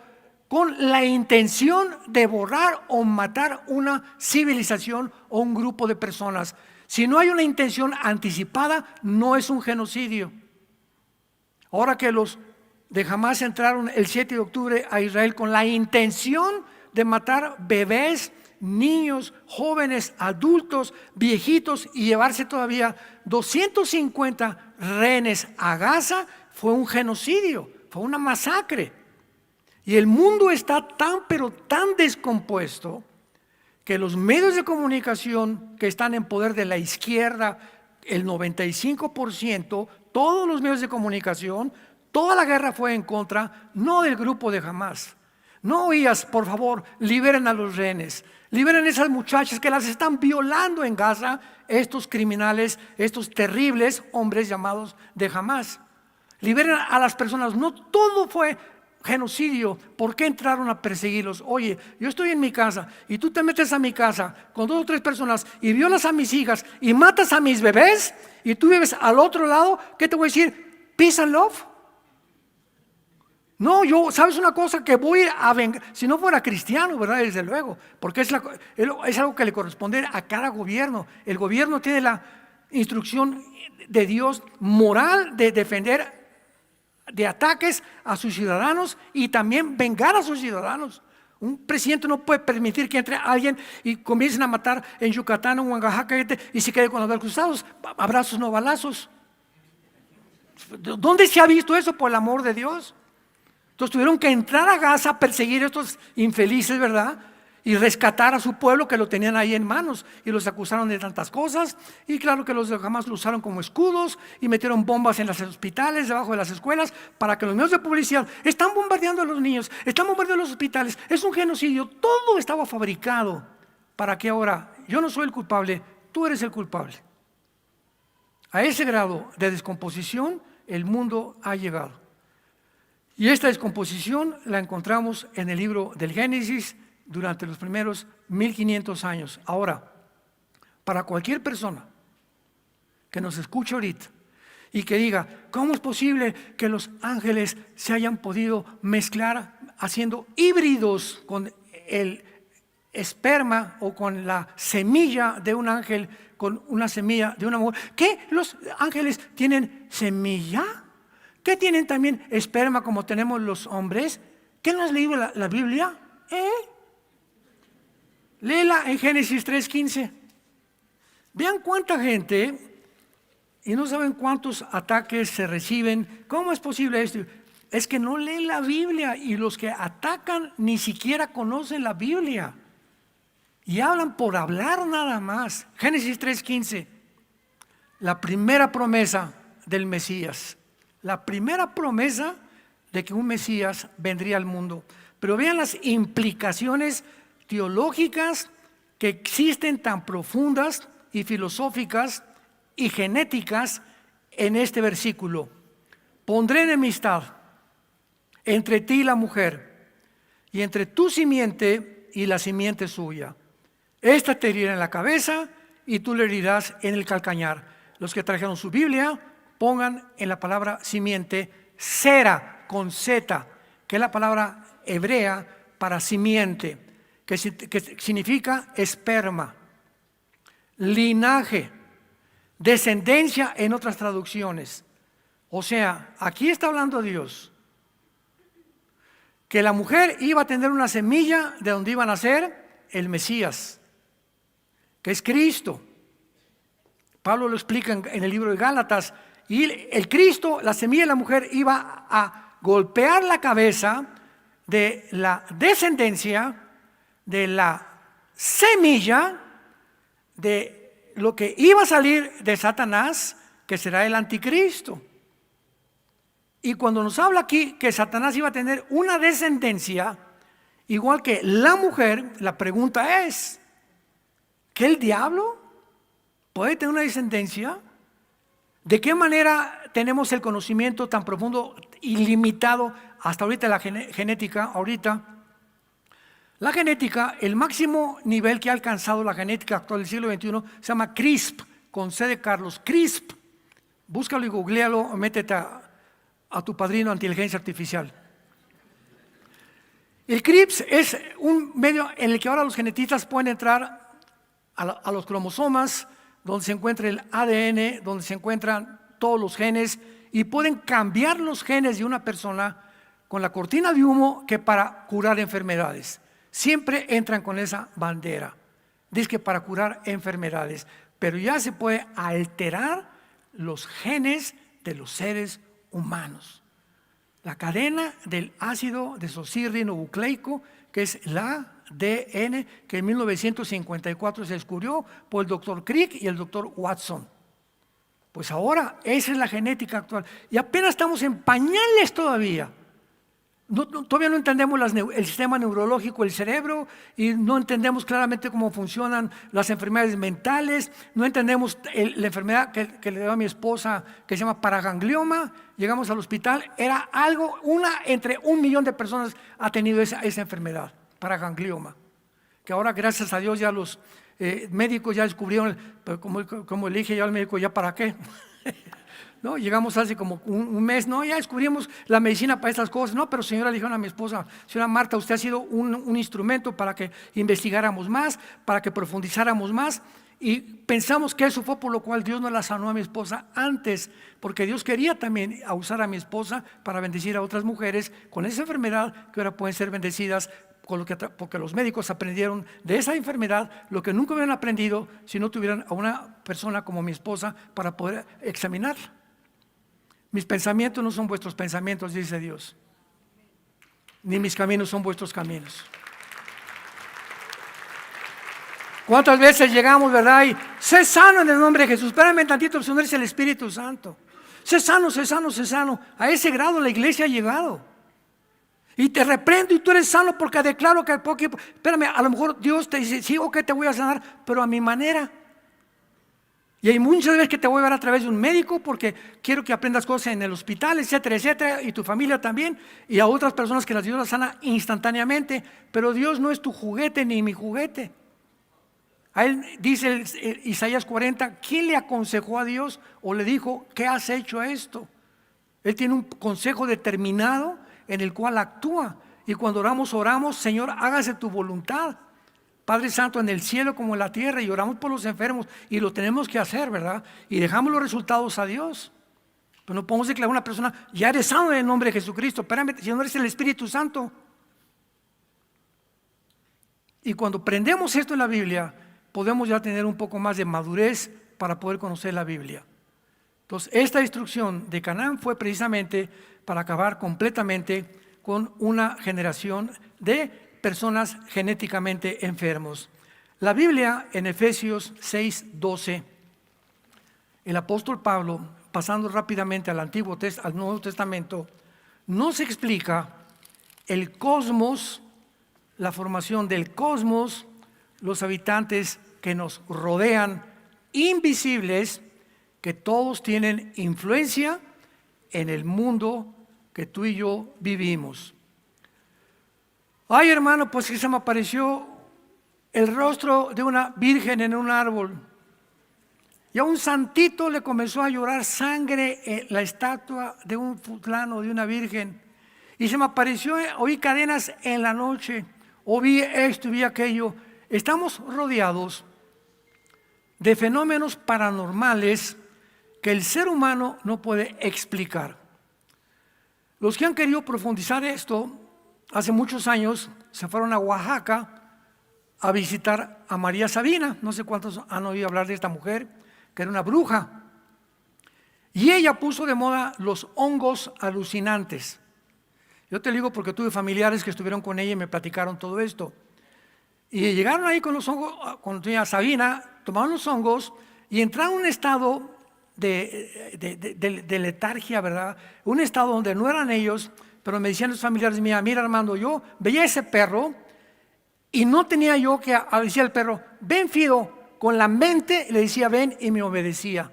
Speaker 1: con la intención de borrar o matar una civilización o un grupo de personas. Si no hay una intención anticipada, no es un genocidio. Ahora que los de Hamás entraron el 7 de octubre a Israel con la intención de matar bebés, niños, jóvenes, adultos, viejitos y llevarse todavía 250 rehenes a Gaza, fue un genocidio, fue una masacre. Y el mundo está tan pero tan descompuesto que los medios de comunicación que están en poder de la izquierda, el 95%, todos los medios de comunicación, toda la guerra fue en contra, no del grupo de Hamás. No oías, por favor, liberen a los rehenes, liberen a esas muchachas que las están violando en Gaza, estos criminales, estos terribles hombres llamados de Hamás. Liberen a las personas, no todo fue genocidio. ¿Por qué entraron a perseguirlos? Oye, yo estoy en mi casa y tú te metes a mi casa con 2 o 3 personas y violas a mis hijas y matas a mis bebés y tú vives al otro lado, ¿qué te voy a decir? Peace and love. No, yo, ¿sabes una cosa? Que voy a vengar, si no fuera cristiano, ¿verdad? Desde luego, porque es algo que le corresponde a cada gobierno. El gobierno tiene la instrucción de Dios moral de defender de ataques a sus ciudadanos y también vengar a sus ciudadanos. Un presidente no puede permitir que entre alguien y comiencen a matar en Yucatán o en Oaxaca y se quede con los brazos cruzados, abrazos no balazos. ¿Dónde se ha visto eso, por el amor de Dios? Entonces tuvieron que entrar a Gaza a perseguir a estos infelices, ¿verdad? Y rescatar a su pueblo que lo tenían ahí en manos y los acusaron de tantas cosas. Y claro que los de Hamás lo usaron como escudos y metieron bombas en los hospitales, debajo de las escuelas, para que los medios de publicidad están bombardeando a los niños, están bombardeando los hospitales. Es un genocidio, todo estaba fabricado para que ahora yo no soy el culpable, tú eres el culpable. A ese grado de descomposición el mundo ha llegado. Y esta descomposición la encontramos en el libro del Génesis durante los primeros 1500 años. Ahora, para cualquier persona que nos escuche ahorita y que diga, ¿cómo es posible que los ángeles se hayan podido mezclar haciendo híbridos con el esperma o con la semilla de un ángel, con una semilla de una mujer? ¿Qué? ¿Los ángeles tienen semilla? ¿Qué tienen también esperma como tenemos los hombres? ¿Qué no has leído la Biblia? Léela en Génesis 3:15. Vean cuánta gente y no saben cuántos ataques se reciben. ¿Cómo es posible esto? Es que no leen la Biblia y los que atacan ni siquiera conocen la Biblia y hablan por hablar nada más. Génesis 3:15, la primera promesa del Mesías. La primera promesa de que un Mesías vendría al mundo. Pero vean las implicaciones teológicas que existen tan profundas y filosóficas y genéticas en este versículo. Pondré enemistad entre ti y la mujer, y entre tu simiente y la simiente suya. Esta te herirá en la cabeza y tú le herirás en el calcañar. Los que trajeron su Biblia, pongan en la palabra simiente Sera con Z, que es la palabra hebrea para simiente, que significa esperma, linaje, descendencia en otras traducciones. O sea, aquí está hablando Dios que la mujer iba a tener una semilla de donde iba a nacer el Mesías, que es Cristo. Pablo lo explica en el libro de Gálatas. Y el Cristo, la semilla de la mujer, iba a golpear la cabeza de la descendencia, de la semilla, de lo que iba a salir de Satanás, que será el anticristo. Y cuando nos habla aquí que Satanás iba a tener una descendencia, igual que la mujer, la pregunta es, ¿que el diablo puede tener una descendencia? ¿De qué manera tenemos el conocimiento tan profundo, ilimitado hasta ahorita la genética? La genética, el máximo nivel que ha alcanzado la genética actual del siglo XXI se llama CRISP, con C de Carlos, CRISP. Búscalo y googlealo, métete a tu padrino inteligencia artificial. El CRISPR es un medio en el que ahora los genetistas pueden entrar a los cromosomas, donde se encuentra el ADN, donde se encuentran todos los genes, y pueden cambiar los genes de una persona con la cortina de humo que para curar enfermedades. Siempre entran con esa bandera, dice que para curar enfermedades, pero ya se puede alterar los genes de los seres humanos. La cadena del ácido desoxirribonucleico, que es el ADN, que en 1954 se descubrió por el doctor Crick y el doctor Watson. Pues ahora esa es la genética actual y apenas estamos en pañales todavía. Todavía no entendemos el sistema neurológico del cerebro y no entendemos claramente cómo funcionan las enfermedades mentales, no entendemos la enfermedad que le dio a mi esposa que se llama paraganglioma. Llegamos al hospital, era algo, una entre 1 millón de personas ha tenido esa enfermedad, paraganglioma, que ahora gracias a Dios ya los médicos ya descubrieron, como le dije yo al médico, ¿ya para qué? No, llegamos hace como un mes, no, ya descubrimos la medicina para estas cosas. No, pero señora, le dijeron a mi esposa, señora Marta, usted ha sido un instrumento para que investigáramos más, para que profundizáramos más, y pensamos que eso fue por lo cual Dios no la sanó a mi esposa antes, porque Dios quería también usar a mi esposa para bendecir a otras mujeres con esa enfermedad que ahora pueden ser bendecidas, porque los médicos aprendieron de esa enfermedad lo que nunca hubieran aprendido si no tuvieran a una persona como mi esposa para poder examinarla. Mis pensamientos no son vuestros pensamientos, dice Dios, ni mis caminos son vuestros caminos. ¿Cuántas veces llegamos, verdad? Y sé sano en el nombre de Jesús. Espérame tantito, si no eres el Espíritu Santo. Sé sano, sé sano, sé sano. A ese grado la iglesia ha llegado. Y te reprendo y tú eres sano porque declaro que espérame, a lo mejor Dios te dice, sí, ok, te voy a sanar, pero a mi manera. Y hay muchas veces que te voy a ver a través de un médico porque quiero que aprendas cosas en el hospital, etcétera, etcétera, y tu familia también, y a otras personas que Dios las sana instantáneamente, pero Dios no es tu juguete ni mi juguete. A él dice Isaías 40, ¿quién le aconsejó a Dios o le dijo, ¿qué has hecho esto? Él tiene un consejo determinado en el cual actúa, y cuando oramos, Señor, hágase tu voluntad. Padre Santo, en el cielo como en la tierra, y oramos por los enfermos, y lo tenemos que hacer, ¿verdad? Y dejamos los resultados a Dios. Pero no podemos declarar a una persona, ya eres sano en el nombre de Jesucristo. Espérame, si no eres el Espíritu Santo. Y cuando aprendemos esto en la Biblia, podemos ya tener un poco más de madurez para poder conocer la Biblia. Entonces, esta instrucción de Canaán fue precisamente para acabar completamente con una generación de personas genéticamente enfermos. La Biblia en Efesios 6:12, el apóstol Pablo, pasando rápidamente al Nuevo Testamento, nos explica el cosmos, la formación del cosmos, los habitantes que nos rodean, invisibles, que todos tienen influencia en el mundo que tú y yo vivimos. Ay, hermano, pues que se me apareció el rostro de una virgen en un árbol. Y a un santito le comenzó a llorar sangre en la estatua de un fulano, de una virgen. Y se me apareció, oí cadenas en la noche, o vi esto, vi aquello. Estamos rodeados de fenómenos paranormales que el ser humano no puede explicar. Los que han querido profundizar esto, hace muchos años se fueron a Oaxaca a visitar a María Sabina. No sé cuántos han oído hablar de esta mujer, que era una bruja. Y ella puso de moda los hongos alucinantes. Yo te lo digo porque tuve familiares que estuvieron con ella y me platicaron todo esto. Y llegaron ahí con los hongos, con doña Sabina, tomaron los hongos y entraron en un estado de letargia, ¿verdad? Un estado donde no eran ellos. Pero me decían los familiares, mira Armando, yo veía ese perro y no tenía yo que decir al perro, ven Fido, con la mente le decía ven y me obedecía.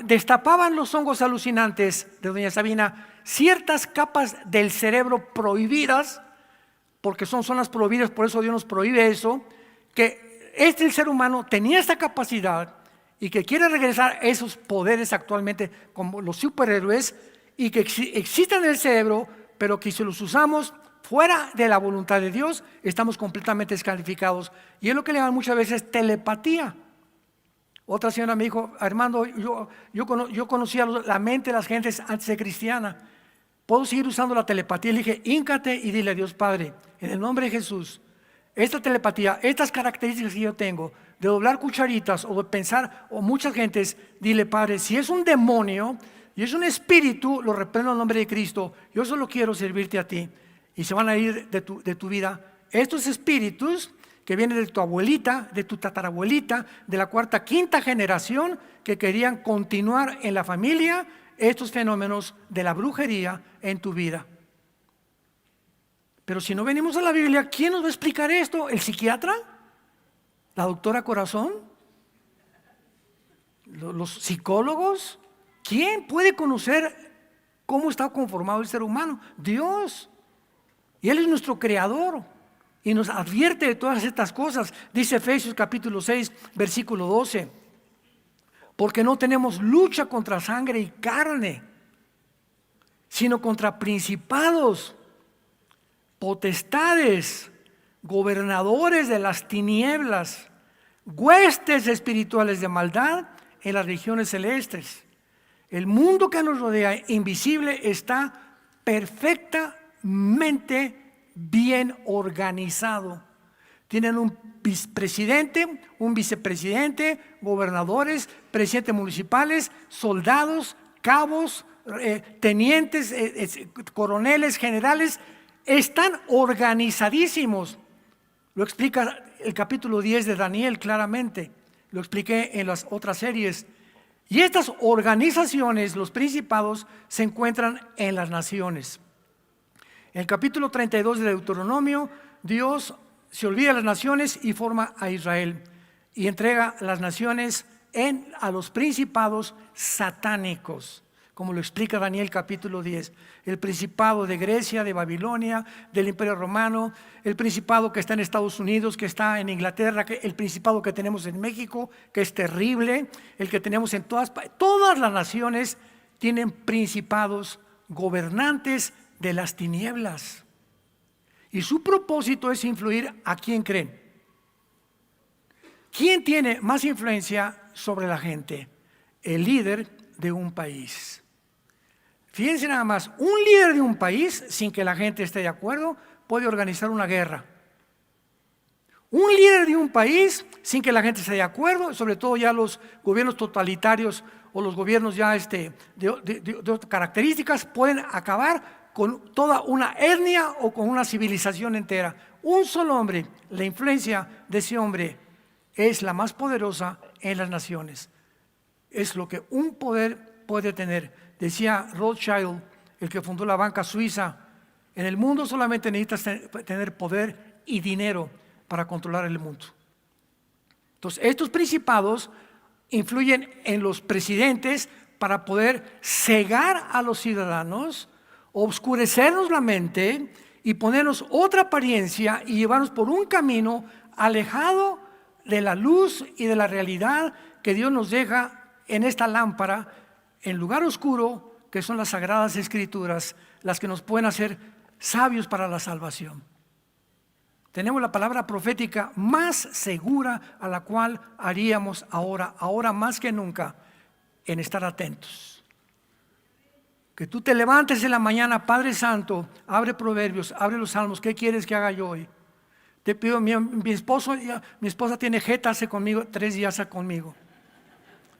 Speaker 1: Destapaban los hongos alucinantes de doña Sabina ciertas capas del cerebro prohibidas, porque son zonas prohibidas, por eso Dios nos prohíbe eso, que el ser humano tenía esta capacidad y que quiere regresar esos poderes actualmente como los superhéroes y que existen en el cerebro, pero que si los usamos fuera de la voluntad de Dios, estamos completamente descalificados. Y es lo que le llaman muchas veces telepatía. Otra señora me dijo: Armando, yo conocía la mente de las gentes antes de cristiana, ¿puedo seguir usando la telepatía? Le dije: híncate y dile a Dios Padre, en el nombre de Jesús, esta telepatía, estas características que yo tengo, de doblar cucharitas o de pensar, o muchas gentes, dile: Padre, si es un demonio y es un espíritu, lo reprendo en el nombre de Cristo, yo solo quiero servirte a ti. Y se van a ir de tu vida estos espíritus que vienen de tu abuelita, de tu tatarabuelita, de la cuarta, quinta generación, que querían continuar en la familia estos fenómenos de la brujería en tu vida. Pero si no venimos a la Biblia, ¿quién nos va a explicar esto? ¿El psiquiatra? ¿La doctora Corazón? ¿Los psicólogos? ¿Quién puede conocer cómo está conformado el ser humano? Dios. Y Él es nuestro creador y nos advierte de todas estas cosas. Dice Efesios capítulo 6, versículo 12: porque no tenemos lucha contra sangre y carne, sino contra principados, potestades, gobernadores de las tinieblas, huestes espirituales de maldad en las regiones celestes. El mundo que nos rodea, invisible, está perfectamente bien organizado. Tienen un presidente, un vicepresidente, gobernadores, presidentes municipales, soldados, cabos, tenientes, coroneles, generales. Están organizadísimos. Lo explica el capítulo 10 de Daniel claramente. Lo expliqué en las otras series. Y estas organizaciones, los principados, se encuentran en las naciones. En el capítulo 32 de Deuteronomio, Dios se olvida de las naciones y forma a Israel y entrega las naciones a los principados satánicos, como lo explica Daniel capítulo 10. El principado de Grecia, de Babilonia, del Imperio Romano, el principado que está en Estados Unidos, que está en Inglaterra, el principado que tenemos en México, que es terrible, el que tenemos en todas las naciones tienen principados, gobernantes de las tinieblas. Y su propósito es influir a quién creen. ¿Quién tiene más influencia sobre la gente? El líder de un país. Fíjense nada más, un líder de un país, sin que la gente esté de acuerdo, puede organizar una guerra. Un líder de un país, sin que la gente esté de acuerdo, sobre todo ya los gobiernos totalitarios o los gobiernos ya de otras características, pueden acabar con toda una etnia o con una civilización entera. Un solo hombre, la influencia de ese hombre es la más poderosa en las naciones. Es lo que un poder puede tener. Decía Rothschild, el que fundó la banca suiza: en el mundo solamente necesitas tener poder y dinero para controlar el mundo. Entonces, estos principados influyen en los presidentes para poder cegar a los ciudadanos, obscurecernos la mente y ponernos otra apariencia y llevarnos por un camino alejado de la luz y de la realidad que Dios nos deja en esta lámpara, en lugar oscuro, que son las Sagradas Escrituras, las que nos pueden hacer sabios para la salvación. Tenemos la palabra profética más segura a la cual haríamos ahora más que nunca, en estar atentos. Que tú te levantes en la mañana: Padre Santo, abre Proverbios, abre los Salmos, ¿qué quieres que haga yo hoy? Te pido, mi esposa tiene jeta hace conmigo 3 días conmigo.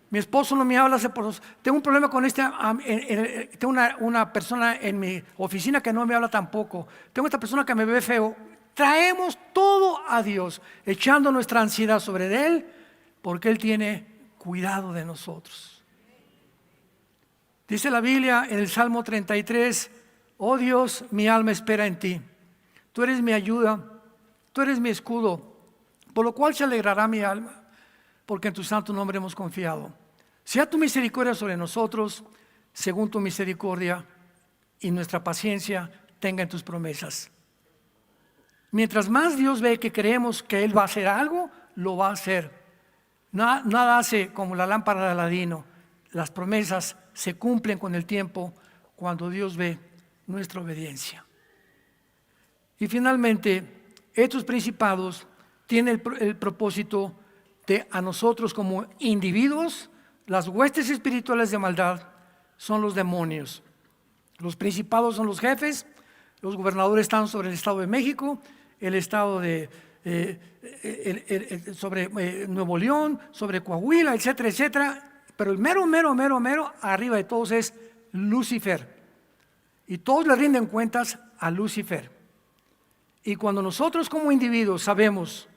Speaker 1: Mi esposo no me habla hace por 2. Tengo un problema con tengo una persona en mi oficina que no me habla tampoco. Tengo esta persona que me ve feo. Traemos todo a Dios, echando nuestra ansiedad sobre Él, porque Él tiene cuidado de nosotros. Dice la Biblia en el Salmo 33: oh Dios, mi alma espera en ti. Tú eres mi ayuda, tú eres mi escudo, por lo cual se alegrará mi alma, porque en tu santo nombre hemos confiado. Sea tu misericordia sobre nosotros, según tu misericordia, y nuestra paciencia tenga en tus promesas. Mientras más Dios ve que creemos que Él va a hacer algo, lo va a hacer. Nada hace como la lámpara de Aladino. Las promesas se cumplen con el tiempo cuando Dios ve nuestra obediencia. Y finalmente, estos principados tienen el propósito de a nosotros como individuos, las huestes espirituales de maldad son los demonios. Los principados son los jefes, los gobernadores están sobre el Estado de México, el Estado de sobre Nuevo León, sobre Coahuila, etcétera, etcétera. Pero el mero arriba de todos es Lucifer. Y todos le rinden cuentas a Lucifer. Y cuando nosotros como individuos sabemos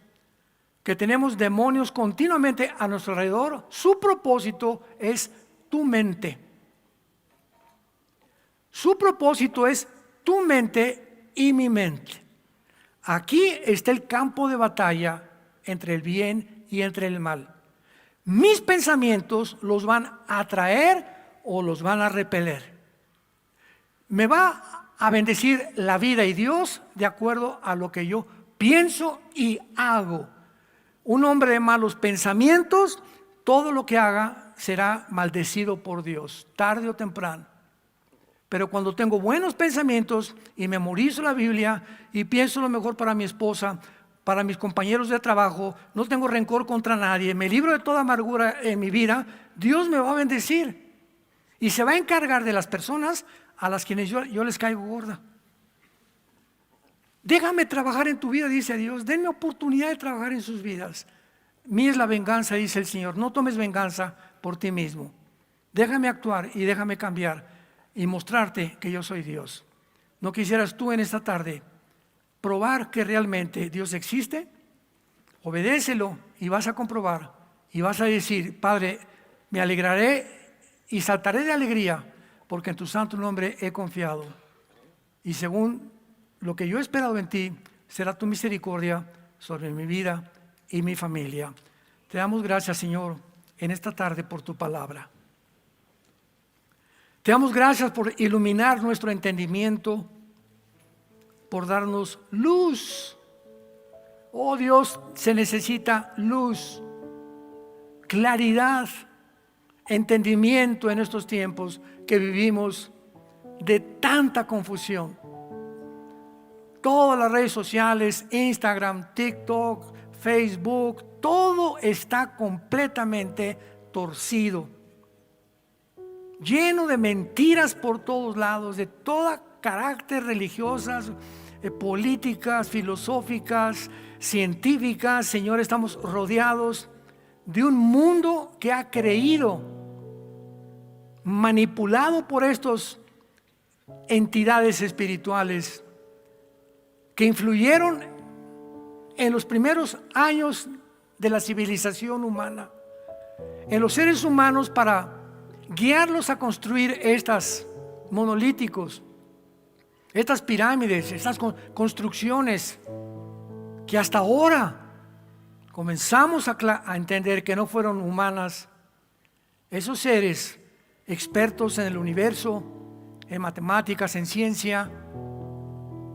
Speaker 1: que tenemos demonios continuamente a nuestro alrededor, su propósito es tu mente. Su propósito es tu mente y mi mente. Aquí está el campo de batalla entre el bien y entre el mal. Mis pensamientos los van a atraer o los van a repeler. Me va a bendecir la vida y Dios de acuerdo a lo que yo pienso y hago. Un hombre de malos pensamientos, todo lo que haga será maldecido por Dios, tarde o temprano. Pero cuando tengo buenos pensamientos y memorizo la Biblia y pienso lo mejor para mi esposa, para mis compañeros de trabajo, no tengo rencor contra nadie, me libro de toda amargura en mi vida, Dios me va a bendecir. Y se va a encargar de las personas a las quienes yo les caigo gorda. Déjame trabajar en tu vida, dice Dios, denme oportunidad de trabajar en sus vidas. Mía es la venganza, dice el Señor, no tomes venganza por ti mismo. Déjame actuar y déjame cambiar y mostrarte que yo soy Dios. ¿No quisieras tú en esta tarde probar que realmente Dios existe? Obedécelo y vas a comprobar y vas a decir: Padre, me alegraré y saltaré de alegría porque en tu santo nombre he confiado. Y según lo que yo he esperado en ti, será tu misericordia sobre mi vida y mi familia. Te damos gracias, Señor, en esta tarde por tu palabra. Te damos gracias por iluminar nuestro entendimiento, por darnos luz. Oh Dios, se necesita luz, claridad, entendimiento en estos tiempos que vivimos de tanta confusión. Todas las redes sociales, Instagram, TikTok, Facebook, todo está completamente torcido, lleno de mentiras por todos lados, de todo carácter, religiosas, políticas, filosóficas, científicas. Señor, estamos rodeados de un mundo que ha creído, manipulado por estas entidades espirituales que influyeron en los primeros años de la civilización humana, en los seres humanos, para guiarlos a construir estos monolíticos, estas pirámides, estas construcciones que hasta ahora comenzamos a entender que no fueron humanas. Esos seres expertos en el universo, en matemáticas, en ciencia,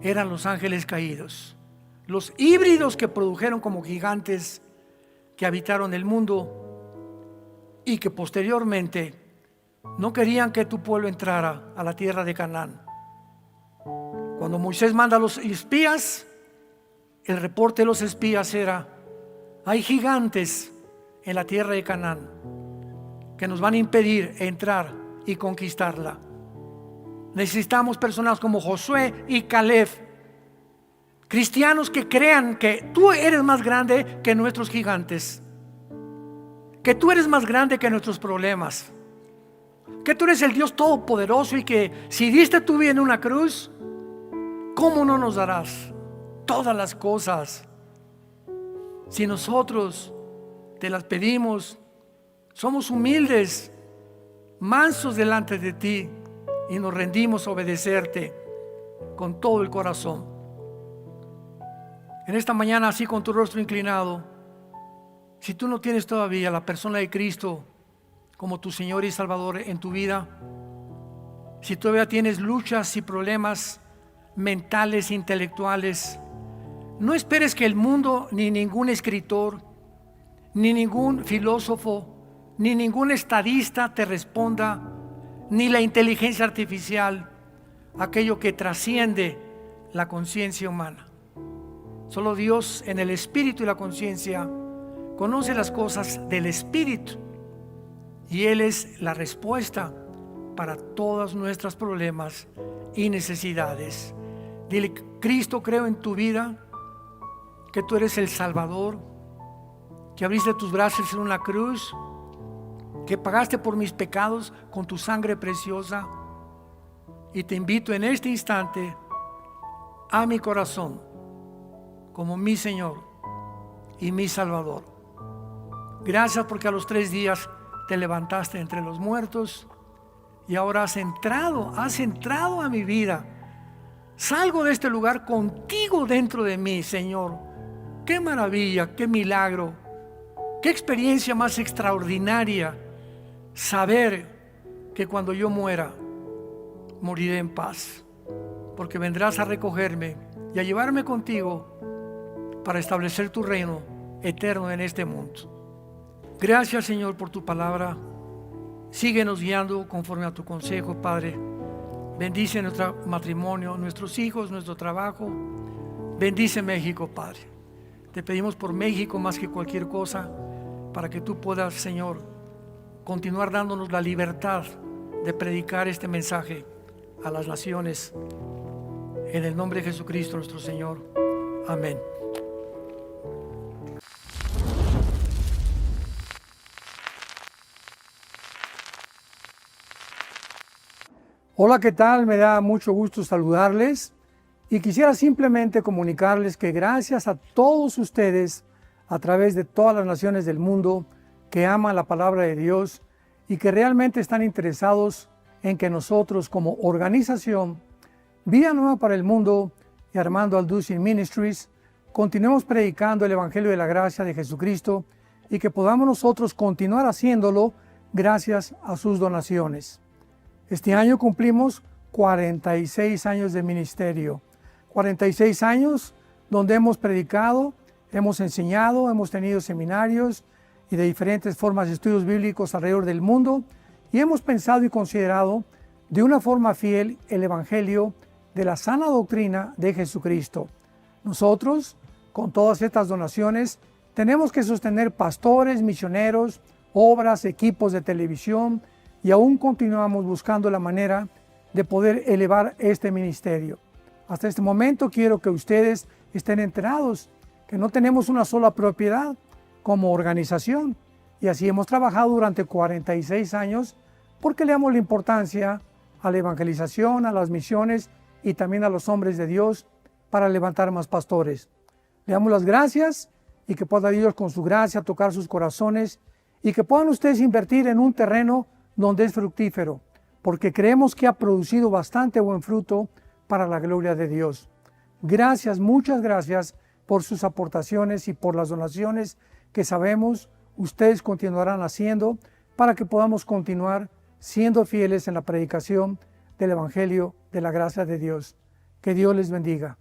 Speaker 1: eran los ángeles caídos, los híbridos que produjeron como gigantes que habitaron el mundo y que posteriormente no querían que tu pueblo entrara a la tierra de Canaán. Cuando Moisés manda a los espías, el reporte de los espías era: hay gigantes en la tierra de Canaán que nos van a impedir entrar y conquistarla. Necesitamos personas como Josué y Caleb, cristianos que crean que tú eres más grande que nuestros gigantes, que tú eres más grande que nuestros problemas, que tú eres el Dios todopoderoso y que si diste tu vida en una cruz, ¿cómo no nos darás todas las cosas? Si nosotros te las pedimos, somos humildes, mansos delante de ti y nos rendimos a obedecerte con todo el corazón. En esta mañana, así con tu rostro inclinado, si tú no tienes todavía la persona de Cristo como tu Señor y Salvador en tu vida, si todavía tienes luchas y problemas mentales, intelectuales, no esperes que el mundo, ni ningún escritor, ni ningún filósofo, ni ningún estadista te responda, ni la inteligencia artificial, aquello que trasciende la conciencia humana. Solo Dios en el espíritu y la conciencia conoce las cosas del espíritu, y Él es la respuesta para todos nuestros problemas y necesidades. Dile: Cristo, creo en tu vida, que tú eres el Salvador, que abriste tus brazos en una cruz, que pagaste por mis pecados con tu sangre preciosa, y te invito en este instante a mi corazón como mi Señor y mi Salvador. Gracias porque a los 3 días te levantaste entre los muertos y ahora has entrado a mi vida. Salgo de este lugar contigo dentro de mí, Señor. Qué maravilla, qué milagro, qué experiencia más extraordinaria saber que cuando yo muera, moriré en paz, porque vendrás a recogerme y a llevarme contigo para establecer tu reino eterno en este mundo. Gracias, Señor, por tu palabra. Síguenos guiando conforme a tu consejo, Padre. Bendice nuestro matrimonio, nuestros hijos, nuestro trabajo. Bendice México, Padre. Te pedimos por México más que cualquier cosa, para que tú puedas, Señor, continuar dándonos la libertad de predicar este mensaje a las naciones. En el nombre de Jesucristo nuestro Señor. Amén. Hola, ¿qué tal? Me da mucho gusto saludarles y quisiera simplemente comunicarles que gracias a todos ustedes a través de todas las naciones del mundo que aman la palabra de Dios y que realmente están interesados en que nosotros como organización Vida Nueva para el Mundo y Armando Alducin Ministries continuemos predicando el Evangelio de la Gracia de Jesucristo y que podamos nosotros continuar haciéndolo gracias a sus donaciones. Este año cumplimos 46 años de ministerio, 46 años donde hemos predicado, hemos enseñado, hemos tenido seminarios y de diferentes formas de estudios bíblicos alrededor del mundo y hemos pensado y considerado de una forma fiel el Evangelio de la sana doctrina de Jesucristo. Nosotros, con todas estas donaciones, tenemos que sostener pastores, misioneros, obras, equipos de televisión, y aún continuamos buscando la manera de poder elevar este ministerio. Hasta este momento quiero que ustedes estén enterados que no tenemos una sola propiedad como organización, y así hemos trabajado durante 46 años porque le damos la importancia a la evangelización, a las misiones y también a los hombres de Dios para levantar más pastores. Le damos las gracias y que pueda Dios con su gracia tocar sus corazones y que puedan ustedes invertir en un terreno donde es fructífero, porque creemos que ha producido bastante buen fruto para la gloria de Dios. Gracias, muchas gracias por sus aportaciones y por las donaciones que sabemos ustedes continuarán haciendo para que podamos continuar siendo fieles en la predicación del Evangelio de la gracia de Dios. Que Dios les bendiga.